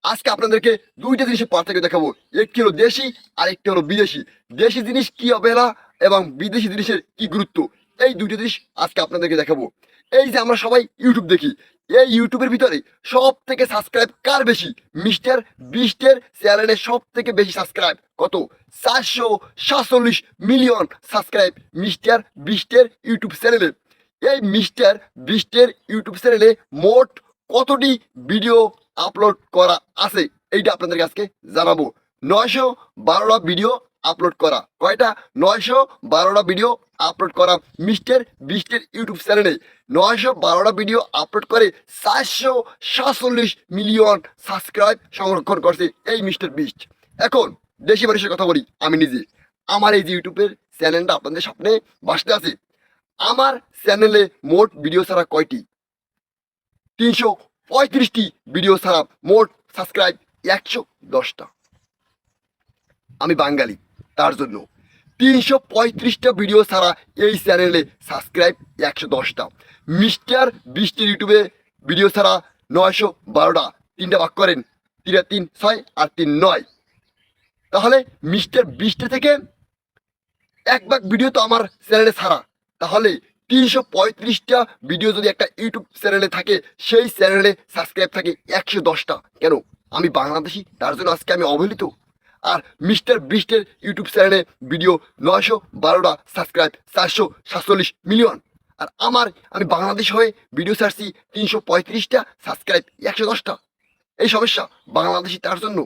আজকে আপনাদেরকে দুইটা জিনিসের পার্থক্য দেখাবো। একটি হলো দেশি আর একটি হলো বিদেশি। দেশি জিনিস কি অবহেলা এবং বিদেশি জিনিসের কি গুরুত্ব, এই দুইটা জিনিস আজকে আপনাদেরকে দেখাবো। এই যে আমরা সবাই ইউটিউব দেখি, এই ইউটিউবের ভিতরে সব থেকে সাবস্ক্রাইব কার বেশি? মিস্টার বিস্টের চ্যানেলে সব থেকে বেশি সাবস্ক্রাইব কত? 447 মিলিয়ন সাবস্ক্রাইব মিস্টার বিস্টের ইউটিউব চ্যানেলে। এই মিস্টার বিস্টের ইউটিউব চ্যানেলে মোট কতটি ভিডিও আপলোড করা আছে এইটা আপনাদেরকে আজকে জানাবো। 912টা ভিডিও আপলোড করা। কয়টা? 912টা ভিডিও আপলোড করা মিস্টার বিস্টের ইউটিউব চ্যানেলে। 912টা ভিডিও আপলোড করে 447 মিলিয়ন সাবস্ক্রাইব সংরক্ষণ করছে এই মিস্টার বিস্ট। এখন দেশি মানুষের কথা বলি, আমি নিজে আমার এই যে ইউটিউবের চ্যানেলটা আপনাদের সামনে বাসতে আছে, আমার চ্যানেলে মোট ভিডিও ছাড়া কয়টি? 335টি ভিডিও ছাড়া মোট সাবস্ক্রাইব 110টা। আমি বাঙালি, তার জন্য 335টা ভিডিও ছাড়া এই চ্যানেলে সাবস্ক্রাইব 110টা। মিস্টার বিস্টের ইউটিউবে ভিডিও ছাড়া 912টা। তিনটা ভাগ করেন, 3 আর 3 6 আর 3 9। তাহলে মিস্টার বিস্টের থেকে এক ভাগ ভিডিও তো আমার চ্যানেলে ছাড়া। তাহলে 335টা ভিডিও যদি একটা ইউটিউব চ্যানেলে থাকে, সেই চ্যানেলে সাবস্ক্রাইব থাকে 110টা। কেন? আমি বাংলাদেশি, তার জন্য আজকে আমি অবহেলিত। আর মিস্টার বিস্টের ইউটিউব চ্যানেলে ভিডিও 912টা, সাবস্ক্রাইব 447 মিলিয়ন। আর আমি বাংলাদেশ হয়ে ভিডিও ছাড়ছি 335টা, সাবস্ক্রাইব 110টা। এই সমস্যা বাংলাদেশি, তার জন্য